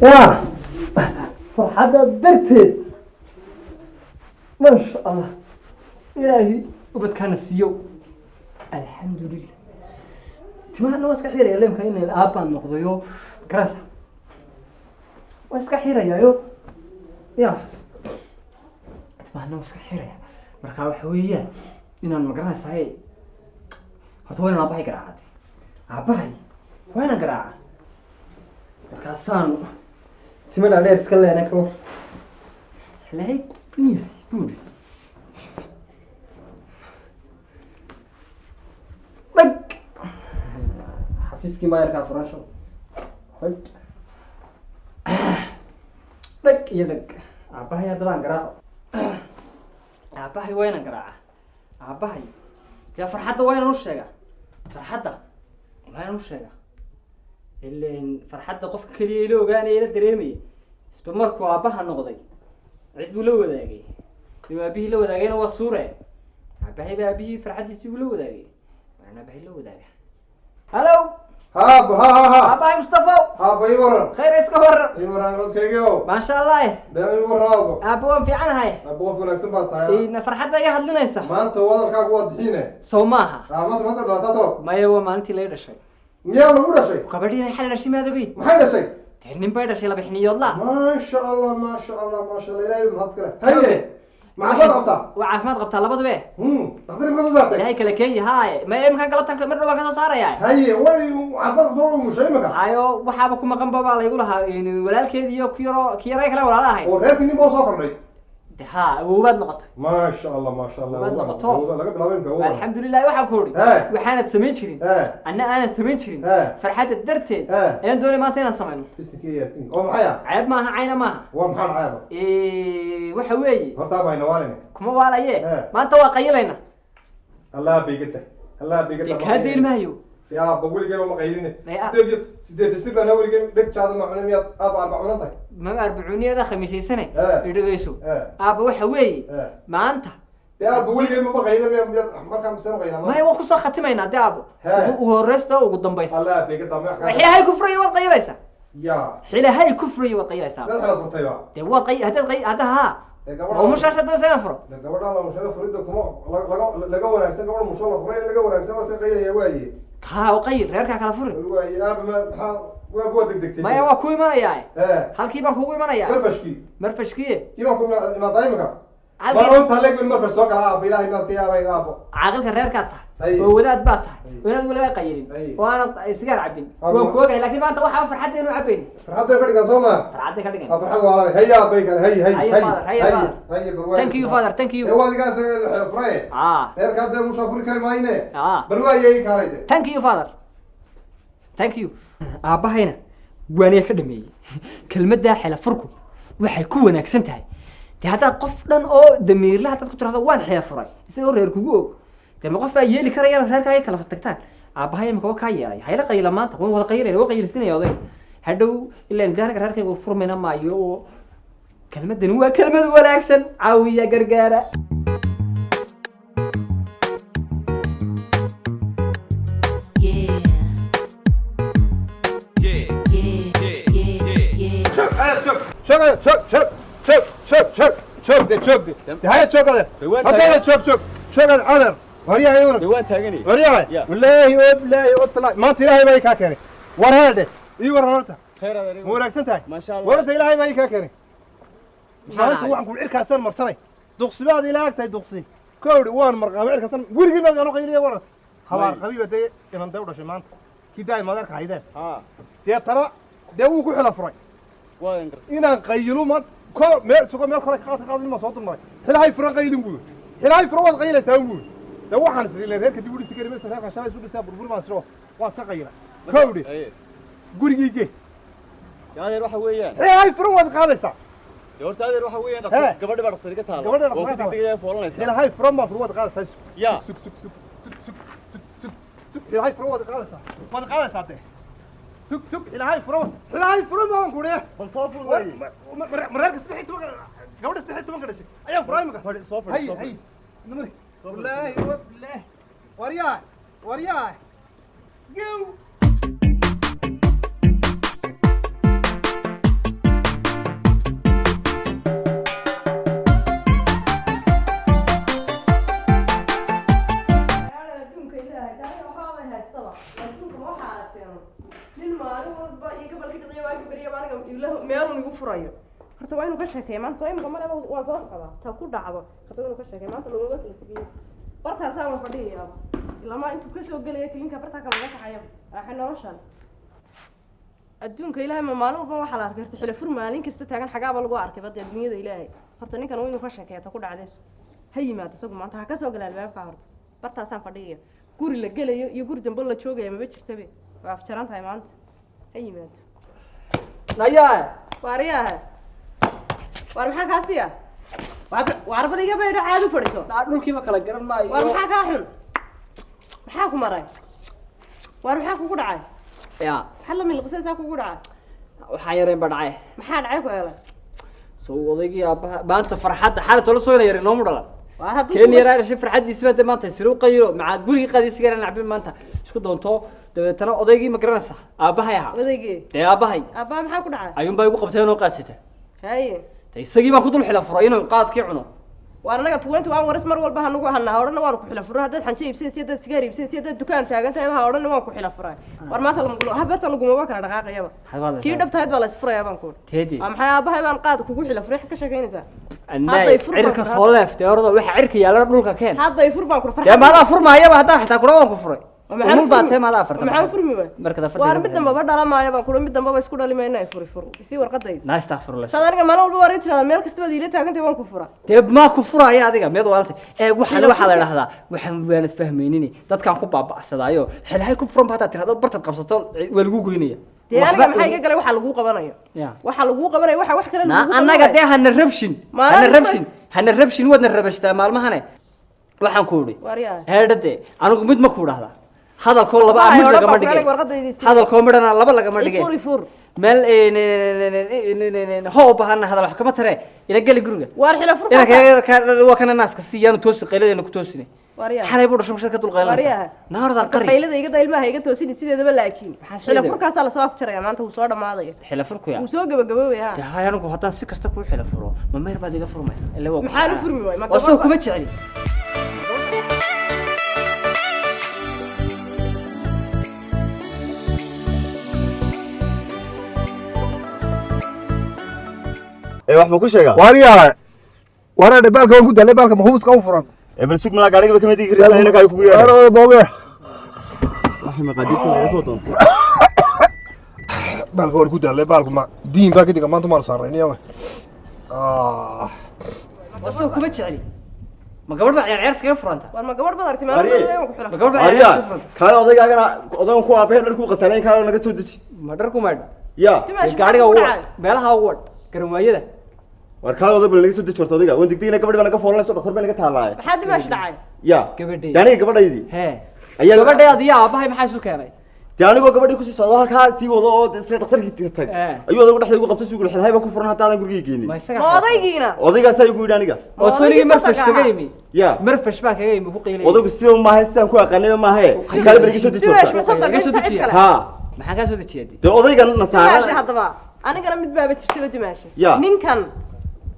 يا فرحة درتي ما شاء الله إلهي وبتكان السيو الحمد لله تمام أنا واسك حيرة يلهم كأن الآب النقضيو كراسة واسك حيرة يا تمام أنا واسك حيرة مركب حوية إن المقرنة هاي هتوين أنا أبغى قراعة أبغى وين قراعة مركب سان تمام عليه سكلا أنا كور هلاي مين بودي دق حفيزكي ما يركع فراشه حج دق يدق أبغى يدلان قراعة أبغى وين قراعة أبغى يا فرحة وين وشجع فرحة وين وشجع اللي فرحة قف كليلو جاني إلى دريمي سبمركو أبغى النقضي عيد بلو ذاقي لو أبيه لو ذاقي أنا والصورة أبيه فرحة يسوي ذاقي أنا أبيه لو ذاقي هلو ها أبغى مصطفى يورن خير إسكبر يورن رد كيجو ما شاء الله دائما يورن أبوه في عنها هاي أبوه في نفس البطايا إن فرحة ذاقي هذلنا يسا ما أنت وضع كاك واضحينه سوماها ما تقدر تطلب ما يبغى ما أنت ليه شيء مياه ولا شيء قبلين حل الشيء ما ذبي ما حد شيء تهنين بيد الشيء لبحني يلا ما شاء الله ما شاء الله ما شاء الله إلهي ما هذكره هيا مع بعض قطع وعافمات قبتها لبض به تقدر ما تصارتك هاي كلكي هاي ما يمكن قلبتك مرة ما كان صار يعني هيا وين مع بعض دور مش هيمك هايو وحابكم مقام بابا الله يقولها يعني ولا الكيد يو كيرا كلا ولا لا هاي وغيرك إني بوصل لي ها هو بد نقطة ما شاء الله ما شاء الله هو لقب لابين كهو الحمد لله وحا كوري وحانت سمين شرين أنا سمين شرين فرحات الدرتين أنا دولي ما تينا سمين بسكي يا سين أو محيا عيب ماها عينا ماها ومحل عيبه وحوي هرتابا ينوالني كم ولا يه ما أنت واقعي الله بيقته الله بيقته كهدي المايو يا بقول جيم ما قايلين سيدت تصير أنا أقول جيم لك شهادة معلوميات أبا 400 طيب ما 400 خمسين سنة يدرسوا أبا وحوي ما أنت يا بقول جيم ما قايلين ما كان سنة قايلين ما هو قصة ختمينا ده أبو وهرسته وقدام بيس الله بيقته ما حلا هاي كفري وطيرسة يا حلا هاي كفري وطيرسة لا حلا فرطيبة ده هو هذا ها ومش عشان ده سنة فرق ده قبل الله مش هذا فريدة كم لقوا ناس قبل مش الله فريد لقوا ناس ما سقيل يا واي ها وقير غيرك على فرق واي أب ما وابو دك ما هو كوي ما ياي هل كيف كوي ما ياي مرفشكي كيف كوي ما طايمك ما أنت هلك المرفش سوق على بيلاهي ما تيا بين أبو عقلك غيرك كاتها وولاد باتها ولاد ولا قيرين وانا سيجار عبين وكوي لكن ما انت واحد فرحت انه عبين فرحت فرق صوما فرحت كدغن فرحت والله هيا بيك هيا بالواي ثانك يو فادر ثانك يو هو هذا قاس فري غير كده مش افري كلماينه بالواي هي كاريده ثانك يو فادر ثانك يو ابahayna waaniya ka dhameeyay kelmadda xila furku waxay ku wanaagsan tahay hada qof dhan oo damiirlaha dad ku tirada waan xila furay isagoo reer kugu og ma qof ay yeeli karayaan reerka ay kala tagtaan abahay ma ka yeelay hayla qayla maanta waan wada qayreen oo qayrsinay oday hadhow ilaa indaanka reerkaygu furmayna maayo oo kelmaddan waa kelmad wanaagsan caawiya gargaara شوف دي هاي شوف هذا شوف العذر وريها يورك دوان تاغني وريها والله اطلع ما انت الهي باي كاكني ور هذا اي ور هرتا خير هذا مو راكسنتاي ما شاء الله ورت الهي باي كاكني ما انت وعن كل عركاسن مرسني دقسباد الى اكتay دقسي كود وان مرقا عركاسن غريغي ما قالو قيليه ورت خبر قبيبه دي ان داو دشي مانت كيداي مادرك هيدان دي ترى دي وو ku xila furay waan inaan qaylo ma ko meel sugo meel kale ka qaadin ma soo dumay hilahay furan qaylin buu hilahay furan wad qaylaysaa buu da waxaan isriilay reerka dib u dhisi karin meesha reerka shalay soo dhisaa burbur ma soo waa ka qayla kowdi gurigiige yaadeer waxa weeyaan hilahay furan wad qaadaysaa horta adeer waxa weeyaan gabadha baa dhaqtar iga taalo oo ku digay foolanaysaa hilahay furan ma furan wad qaadaysaa ya hilahay furan wad qaadaysaa de سك إلهي فرما ما نقوله بنصافر وين مريك استحيت قبل استحيت ما قدرش أيام فرايمك هاي نمري والله بالله ورياه جو هذا هو هاي استوى لكن ما حارتين nin maalin walba iyo gobolka dhaqaya waa bariya baan ilaah meel uu igu furayo horta waa inuu ka sheekeeyo maanta soo imka maraba waa soo socdaa ta ku dhacdo horta inuu ka sheekeeyo maanta looga kala tagay bartaas aan fadhiyaa ilaa ma intuu ka soo galay kilinka barta kala ka xayab waxa noloshan adduunka ilaahay ma maalin walba waxa la arkay horta xilli fur maalin kasta taagan xagaaba lagu arkay badda adduunyada ilaahay horta ninkan waa inuu ka sheekeeyo ta ku dhacday ha yimaado isagu maanta ha ka soo galay albaabka horta bartaas aan fadhiyaa guri la galayo iyo guri dambe la joogayo ma jirtabe waa afjaran tahay maanta ha yimaado nayaa waariyaha war maxaa kaasiya warbada iga baydho caad u fadhiso dhulkiiba kala garan maayo war maxaa kaa xun maxaa ku maray war maxaa kugu dhacay ya maxaa la milqisaysaa kugu dhacay waxaa yareen ba dhacay maxaa dhacay ku eela soo odaygii aabaha maanta farxadda xaalad tolo soo yar inoo mudhala war hadduu keen yaraa dhashay farxaddiisa baa maanta siru qayro maca guriga qadiis garan nacbi maanta isku doonto dabeetana odaygii ma garanaysa aabahay aha odaygii dee aabahay aabaa maxaa ku dhacay ayuun baa igu qabtay inuu qaadsata haye isagii baan ku dul xila furay inuu qaadkii cuno war anaga 21 waris mar walba hanagu hanaa odhan waan ku xila furay hadda xanjay ibsay dad sigaar ibsay dad dukaan taagan tahay waxa odhan waan ku xila furay war maanta habarta lagu ma kala dhaqaaqayaba tii dhabtayd baa la isfuraya baan ku teedi maxay aabahay baan qaad kugu xila furay ka shaqeynaysaa annaay cirka soo leeftay ordo waxa cirka yaala dhulka keen hadda ay fur baan ku farxad maada furmaayaba hadda xitaa kula waan ku furay maxaa baatay maada farta maxaa furmi way markada farta war mid damba dhalamaayo baan ku mid damba isku dhalimayna ay fur si warqadayda na astaghfirullah sadaniga maalin walba war inta meel kasta baad ila taagantay waan ku fura dee ma ku furaya adiga meed walaaltay waxa la yiraahdaa waxaan waan isfahmaynin dadkan ku baabacsadaayo xilhay ku furan baad tirado bartad qabsato waa lagu goynaya dee aniga maxay ka galay waxa lagu qabanayo waxa lagu qabanayo waxa wax kale lagu annaga dee hana rabshin wadna rabashtaa maalmahane waxaan ku uri heedhade anigu mid ma ku dhahdaa hadalkoo laba mid laga ma dhigay hadalkoo midana laba laga ma dhigay meel hoo bahana hadal wax kama tare ila gali guriga war xila fur waa kana naaska siiyaan toos qayladeena ku toosine xalay buu dhashay shirkad dul qaylanaysa naarada qari qaylada iga ilmaha iga toosin sideedaba laakiin xila furkaas la soo afjaraya maanta uu soo dhamaadaya xila furku yaa uu soo gabagaboobaya yaa anigu haddaan si kasta ku xila furo ma meher baad iga furmaysa ilaa waa maxaan u furmi way ma gabadh kuma jeceli wax ma ku sheegaa waana dhibaalka waan ku dalay baalka mahuuska u furan bal sug malaa gaariga kama digi karaysaa inaka ay kugu yeedhaan dooge waxay maqaadiirta laga soo doontay baalka waan ku dalay baalka ma diin baa kadiga maanta maan saarayniya wasoo kuma jeceli ma gabadh baa ciyaar iskaga furanta war ma gabadh baad artay maalin ku xila ma gabadh baa ciyaar iskaga furanta kaale odaygaaga odagan ku aabay dharku qasanayn kaale naga soo deji ma dharku maadh ya gaariga ugu meelaha ugu garamwaayada war kaale oday bal naga soo deji horta odayga waan digdigna gabadh baa naga foolanayso dhakhtar baa naga taalaay maxaa dimash dhacay ya gabadhay yani gabadhaydii ayaa gabadhaydii iyo aabahay maxay isu keenay dee anigoo gabadhii ku sii socdo halkaa sii wado oo isla dhakhtarkii tag ayuu odaygu dhexda igu qabtay suugul xilhay baa ku furan haddaadan gurigii geenin ma odaygiina odaygaasaa igu yidhi aniga oo soonigii marfash kaga yimi ya marfash baa kaga yimi ku qiilay odaygu siba maahe sidaan ku aqaanay maahe kaale bal iga soo deji horta ha maxaa ka soo dejiyay dee odaygan nasaara haddaba anigana mid baaba jirtaba dimaashay Ya. ninkan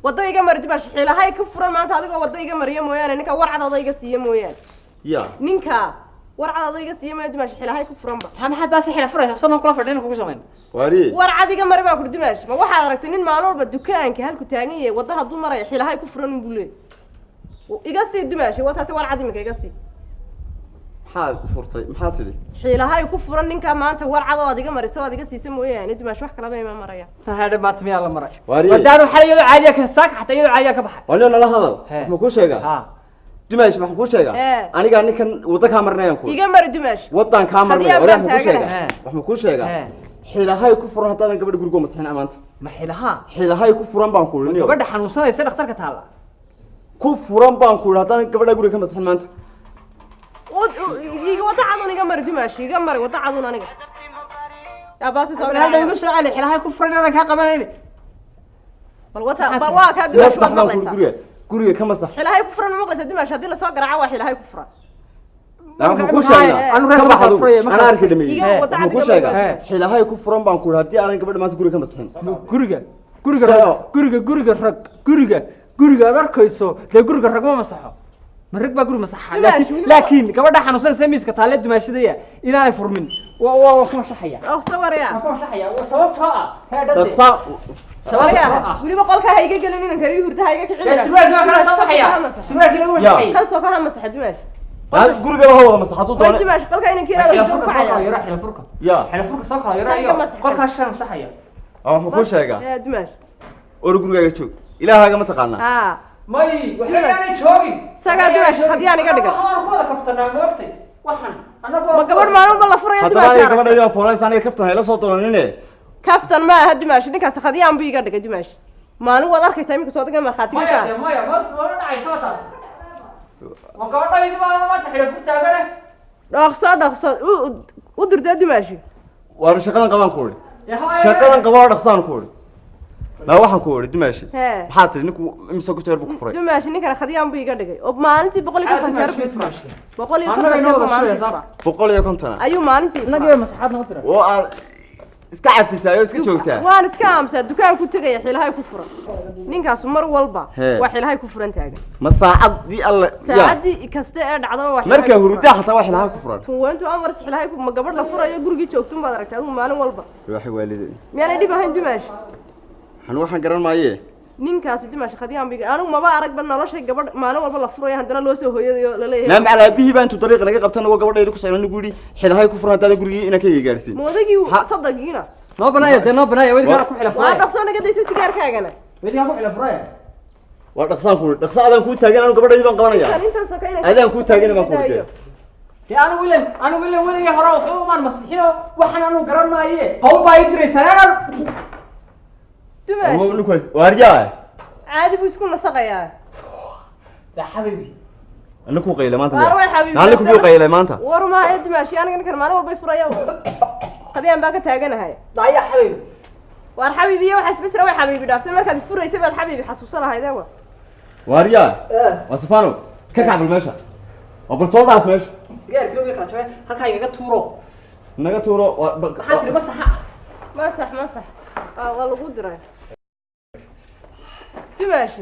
wadda iga mari dimash xilahay ka furan maanta adigoo wadda iga mariyo mooyaane ninka warcad adayga siiyo mooyaane ya ninka warcad adayga siiyo mooyaane dimash xilahay ku furan ba maxaad baa si xila furaysa soo kula fadhina kugu sameyn wari warcad iga mari baa ku dimash ma waxaad aragtay nin maalin walba dukaanka halku taagan yahay wadda hadduu marayo xilahay ku furan buu leeyahay iga sii dimash waa taasi warcad iminka iga sii maxaad furtay maxaad tidhi xilahay ku furan ninka maanta warcad oo adiga mariso oo adiga siisa mooyaane dimash wax kala ma maraya hadda maanta miyaa la maray Wari. wadaanu xalayado caadiya ka saak xataa iyadoo caadiya ka baxay wani nala hadal He. ma ku sheegaa ha dimash ma ku sheegaa aniga ninkan wada ka marnayaan ku iga mari dimash wadan ka marnay Hadiyaa wari baan ma ku sheegaa He. wax ma ku sheegaa He. xilahay ku furan haddaadan gabadha guriga masixin amaanta ma xilaha xilahay ku furan baan ku yidhi gabadha xanuunsanaysa dhakhtarka taala ku furan baan ku yidhi haddaadan gabadha guriga ka masixin maanta iga wada cadun iga mari dimash iga mari wada cadun aniga yaa baasi soo hadda igu soo cali xilaha ku furan inaan ka qabanayni bal wata waa ka dimash sax baan ku guriga ka masax xilahay ku furan ma maqlaysa dimash hadii la soo garaaco waa xilahay ku furan waxaan ku sheegaa anu reer baa furaya ana arki dhameeyay Iga wada waxaan ku cad sheegaa He. xilahay ku furan baan ku yidhi haddii aanan gabadha maanta guriga ka masixin guriga guriga Soo. rag guriga rag guriga aad arkayso dee guriga rag ma masaxo مرق بقول مسحها دماش، لكن كبر ده حنوصل سميس كتالة دماش دي إلى أنا فرمين وكم صحية oo sawir yaa كم صحية وصوتها هذا dhaqsa صوتها waliba qolka hayga gelin inaan kariyo hurda hayga kicin سويت ما كان صحية سويت كده وش صحية kan soo ka masax Dimash guriga la wada masaxadu doona Dimash qolka inaan حلا kiirada فرقة صوتها يروح حلا فرقة ya حلا فرقة صوتها يروح قل كاشان صحية ama ku sheega Dimash oo gurigaaga joog ilaahaga ma taqaana ها ماي وحنا يعني شوقي saga Dimash khadiyaan iga dhigan كذا كفتنا موقتي وحن أنا ma gabadh maalin bal la furayo haddaba ay Dimash gabadha iyo foolay saaniga kaftan hayla soo doonanine kaftan ma aha Dimash ninkaas khadiyaan buu iga dhigay Dimash maalin wad arkaysaa imika soo dagan marxaatiga مايا مايا ما نعيش ما تاس وقعدنا يدي ما تحلف تاجره dhaqso u dirtaa Dimash waar shaqadan qaban ku shaqadan qaba dhaqsaan ku la waxaan ku dimaashi Hee. maxaa tiri ninku imsa ku teerbu ku furay Dimash ninkan khadiyaan buu iga dhigay oo maalintii 150 jeer buu 150 jeer maalintii boqol iyo konton ayuu maalintii نجيب مسحات نقدر oo aan iska cafisaayo iska joogtaa waan iska aamsaa dukaan ku tagaya xilahay ku furan ninkaas mar walba Hee. waa xilahay ku furan taagan ma saacadii alla saacadii kasta ee dhacdaba waa marka hurudaa xataa wax laha ku furan tuwantu amar xilahay ku ma gabadh la furayo gurigi joogtun baad aragtay adigu maalin walba waxay waalideen miyaan dhib ahayn Dimash waxaan waxaan garan maayee ninkaas Dimash khadiyaan biga anigu maba arag ban noloshay gabadh maalin walba la furayo haddana loo soo hooyadayo la leeyahay naam ala bihi baan tu dariiq naga qabtana waa gabadheedu ku socon nagu yiri xilahay ku furan hada gurigi ina ka gaarsiin moodagii sadaqiina نو بنايا ده نو بنايا وين كانوا كحلة waa فرايا dhaqso naga daysa sigaarkaagana وين كانوا كحلة فرايا waa dhaqsaan ku dhaqsaadan ku taagan aan gabadheedu baan qabanaya kan inta soo kayna adaan ku taagan baan ku dhigay أنا وين يا هراء وحوم ما مسحينه وحنا أنا قرر ما هي هو بايدري سنة Dimash oo ninku waarjaa caadi buu isku nasaqayaa يا حبيبي anaku qayla maanta Waar way xabiibi. naan ku qayla maanta war ma ee Dimash aniga ninkan maalin walba furayo khadiyaan baa ka taaganahay لا يا حبيبي waar xabiibiye waxa isma jira way xabiibi dhaaftay markaad furaysay baad xabiibi xasuusanahay deewa waarjaa wasfano ka kacbal meesha oo bal soo dhaaf meesha سيجار كيلو يكره شوية هالكا يجا تورو naga tuuro حاتري بس حق masax waa lagu diray Dimash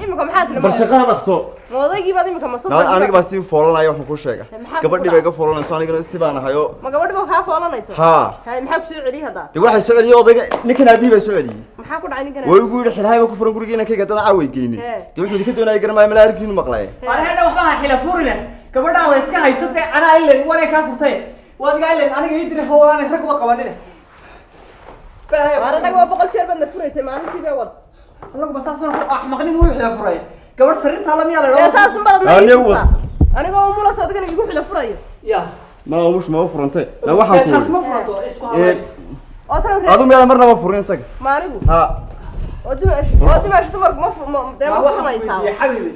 imika maxaa tiri bal shaqada dhaqso moodagii baad imika ma soo aniga baa si foolanayo waxaan ku sheega Maxaa gabadhii bay ga foolanayso aniga si baan ahayo ma gabadh baa ka foolanayso ha hay maxaa ku soo celiyay hada de waxay soo celiyay odayga ninkan aabihii bay soo celiyay maxaa ku dhacay ninkan way ugu yidhi xilhaay ba ku furan gurigeena kayga dad caaway geeyni Hee. de wuxuu ka doonayay garmaay mala arkiinu maqlay أنا هذا وحنا حلا فورنا كبرنا على إسكا هاي ستة أنا إلين وأنا كافرتي وأنا إلين أنا يدري هو أنا ركبة قوانين waana naga 100 jeer baad na furaysay maalintii bay wad الله بس أصلا أحمقني مو يحلا فراي كبر سريت على مية ee saas un baad Anigu- aniga oo mula soo dagana igu xila furayo يا ma mush ma furantay la waxaan ku تاس مفرط oo tan adu meel marna ma furin isaga maanigu ha oo Dimash dumarku ma dee ma furmaysaa يا حبيبي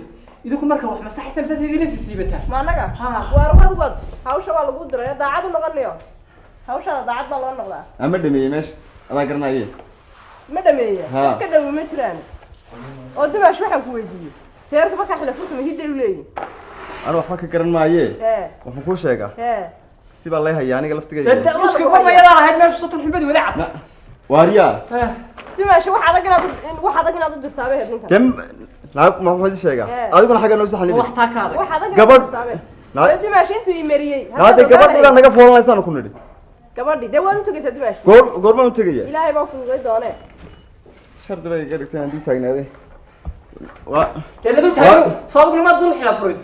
إذا كنت مركب واحد مسح حسن مسح يجلس يسيبتها ma anaga Ha. waar wad hawsha waa lagu diray daacad u noqonayo hawsha daacad baa loo noqdaa ama dhameeyay meesha adaa garanayay ma dhameeya Ha. ka dhaw ma jiraan oo Dimash waxaan ku weydiiyey reerka marka xila furka ma hidday u leeyihiin anu waxba ka garan maaye ee waxaan ku sheegaa ee si baa lay hayaa aniga ده laftigayga أسكت ما يلا هاي ماشي صوت الحبة ولعت waaryaa Dimash waxa adag inaad u dirtaa bay ninkan dem naag ma waxaan sheegaa Hee. adiguna xagga noo saxan وقت هكذا waxa adag Gabadh- gabadh Dimash intuu imariyay hada gabadhii naga foolanaysan ku nidhi gabadhi dee waad u tagaysaa Dimash goorma u tagaya ilaahay baa fududay doonee shardi bay iga dhigteen aan dib taagnaaday waa كنا دوت هاي صابق ما تدل حلا فري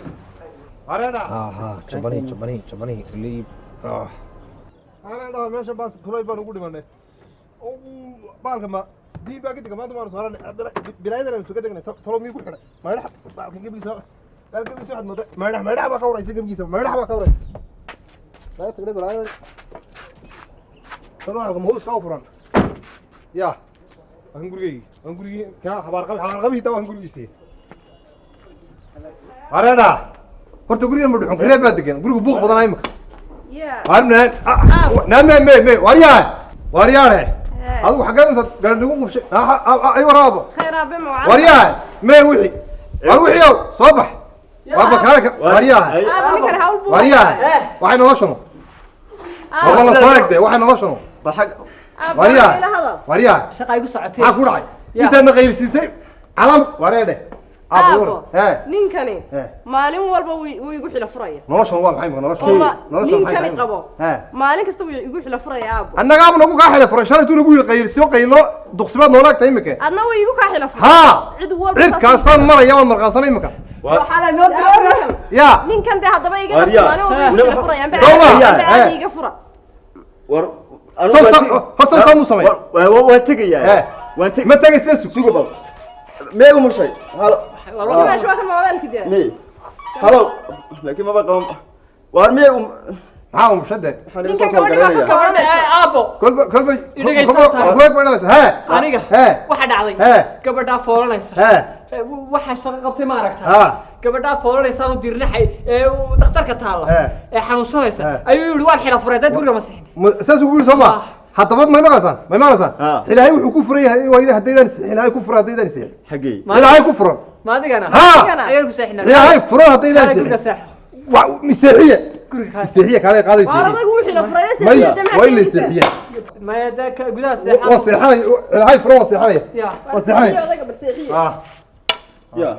areena jabani liib areena meesha baas kulay baan ugu dhimanay baalka ma dii baa gidiga maanta waan saaran bilaayadana isu ka degnay tolo mii ku xidhay maydhax baalka gebigiisa baalka gebigiisa waxaad moodaa maydhax baa ka waraysa gebigiisa maydhax baa ka waraysa laga tagnay bilaayada tolo halka mahuu iska furan ya waan gurigii kaa habaarqabi taa waan gurigiisii areena horta gurigan ma dhuxun kareeb baa degan gurigu buuq badanaa imika waryaane adigu xaggeed intaad gaadhigu qubshay ay waraabo khayr aabe ma waryaane mee wixii war wixii ow soo bax waaba kaale waryaane aabe ninkan hawl buu waryaane waxay noloshanu waba la soo egde waxay noloshanu bal xag waryaane waryaane شقة يقص عتيق maxaa ku dhacay intaadna qaylisiisay calam wareedhe aabo ninkani maalin walba wuu igu xila furaya noloshan waa maxay noloshan ninkani qabo maalin kasta wuu igu xila furaya aabo annaga aab nagu ka xila furay shalay tuu nagu qayliyo qaylo duqsibaad noolaagta imika adna wuu igu ka xila furay cid walba cid kaasan maraya waan marqaansanay imika waxaa noo diray ya ninkan de hadaba iga maalin walba igu xila furaya baa iga fura war hasa soo musamay waan tegayaa ما تجي سلسو سوق بال ما هو مشي هلا والله ما شو أكل موبايل كده مي هلا لكن ما بقى وارمي معاهم مشدد aabo كل aniga waxa dhacday gabadha foolanaysa waxa shaqo qabtay ma aragtaa gabadha foolanaysa oo dirnaxay dhakhtarka taala xanuunsanaysa ayuu yiri waan xila furay dad guriga ma sixin saas ugu soo haddaba ma maqasaan ma maqasaan ilaahay wuxuu ku furan yahay waa haddaydan ilaahay ku furan haddaydan sii xagee ilaahay ku furan ma adigana ayaan ku seexnaa ilaahay furan haddaydan guriga seex waa miseexiye guriga kale qaadaysa waa adigu wixii la furay waa in la seexiye ma yada gudaha seexa waa seexay ilaahay furan waa seexay ya waa seexay ya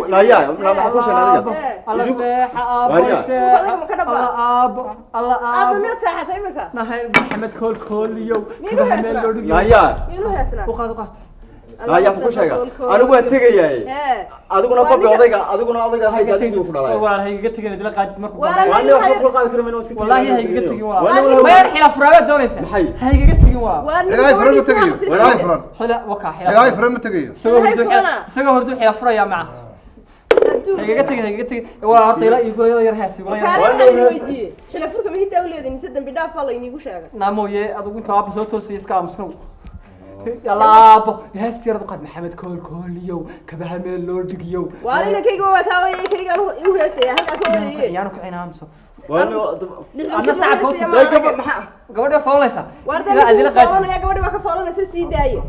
لا يا لا ما حكوش انا الله ساحه ابو ساحه الله ابو ميت ساحه تيمك محمد كول يو كبهمل لو لا يا يلو هسنا وقاد لا يا حكوش انا waan tagayay adiguna bab odayga hayga adigu ku dhalay waa hayga tagay dila qaad markuu waan wax ku qaad karo inuu iska wallahi hayga tagay waa ma yarxila furaada doonaysa hayga tagay waa ilaahay furan ma tagayo ilaahay furan xila waka xila ilaahay furan ma tagayo isagoo hordu xila furaya ma hayga tagay waa horta ila igu yar haasi xila furka ma hidaa leedahay mise dambi dhaaf la inigu sheegay naamoye adigu inta aab soo toosay iska amsno يلا هستير قد محمد كول يو كبهمل لو دغيو وانا كيغو وكاوي كيغا انو هسيا هلكا كودي يانو كعينام سو وانا انا صعب غبدها فوليسا لا ادي لا فولنا يا غبدها ka foolanaysa sii daaye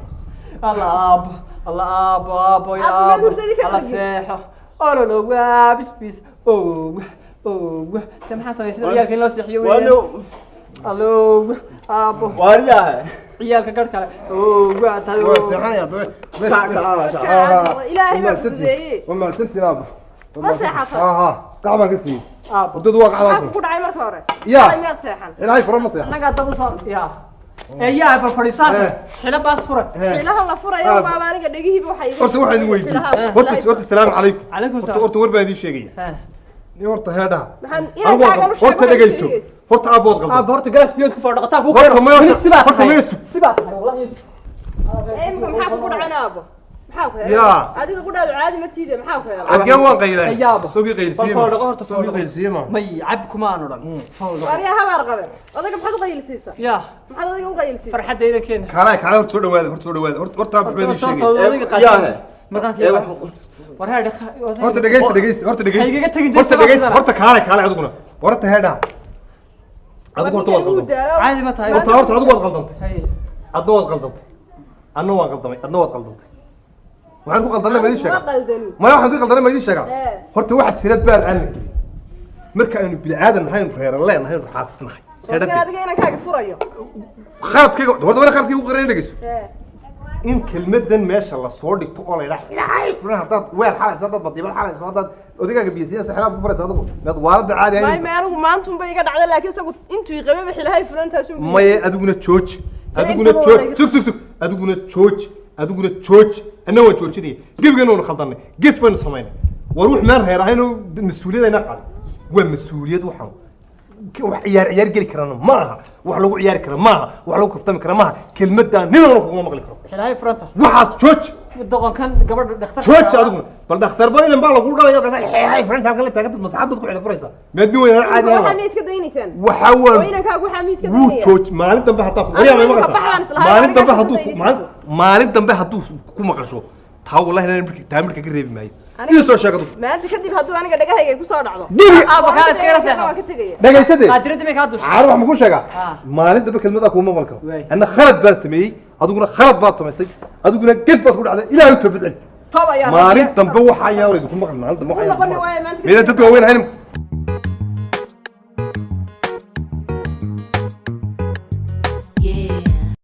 الله ابو يا الله سيحه اولو لو بس كم حسن يصير ريالك لو سيحيو الو ابو وارياه عيالك قد كله waa tahay waa seexan ya daway ilaahay ma sidee wama santi naaba ma seexata qacban ka sii wadadu waa qacdan ku dhacay marka hore ya ma seexan ilaahay furan ma seexan naga dab soo ya yaa ba fariisan xila baas furay xilaha la furayo baaba aniga dhagihiiba waxay horta waxa idin weydiiyay horta salaam calaykum calaykum salaam horta war baa idin sheegaya ni horta heedhaha maxaan ilaahay horta dhageyso horta abood qaldan horta galas biyo ku fadhiyo qataan ku horta ma horta ma yeesu sibaad wallahi maxaa ku dhacana abo maxaa ku ya adiga ku dhaado caadi ma tiide maxaa ku helay ageen waan qaylay soogi qaylsiima horta soogi qaylsiima may cab kuma aan oran wariya habar qabe odaga maxaad u qaylsiisa ya maxaad adiga u qaylsiisa farxadeyda keen kala horta soo dhawaada horta baa idin sheegay ya markaan horta dhageysta horta kaale adiguna horta heedhaha adigu horta waad qaldantay caadi ma tahay horta adigu waad qaldantay adna waad qaldantay anna waan qaldamay adna waad qaldantay waxaan ku qaldanay ma idin sheegaa maya waxaan ku qaldanay ma idin sheegaa horta waxaa jira baar aan la gelin marka aynu bini aadan nahay reeran leenahay xaasnahay adiga inaan kaaga furayo khaadkayga horta wala khaadkayga u qaran dhageyso in kelmadan meesha la soo dhigto oo la yiraahdo ilaahay furan hadaad weel xalayso hadaad badiibad xalayso hadaad odigaaga biyasiina saxiraad ku furayso adigu mid waarada caadi ay ma anigu maanta un bay iga dhacday laakiin isagu intuu iqabay ilaahay furan taasuu maye adiguna jooj adiguna jooj anna waan joojinaya gebigana waan khaldanay gef baynu samaynay war wux meel reer ahayno mas-uuliyadayna qaaday waa mas-uuliyad waxaan wax ciyaar geli karana ma aha wax lagu ciyaari kara ma aha wax lagu kaftami kara ma aha kelmadaan ninana kuma maqli karo ilaahay furanta waxaas jooj doqonkan gabadha dhakhtar jooj adiguna bal dhakhtar barilan baa lagu dhalayo hay furanta halkan la taagantad masaxadad ku xidhan furaysa meedni weyn caadi ah waxa miiska daynaysaan waxa waan weynankaagu waxa miiska wuu jooj maalin dambe hataa maalin dambe hadduu ku maqasho taa wallahi inaan marka ka reebi maayo idin soo sheegado maanta kadib hadduu aniga dhagahayga ku soo dhacdo aaba kaa iska raseexo waan ka tagaya dhagaysade qaadirada may ka dush caar wax ma ku sheegaa maalin dambe kelmada kuma maqal karo anna khalad baan sameeyay adiguna khalad baad samaysay adiguna gef baad ku dhacday ilaahay toobad celi toba yaa maalin dambe waxa ayaa ku maqal maalin dambe waxa noqon waaye maanta meena dadka weyn hayn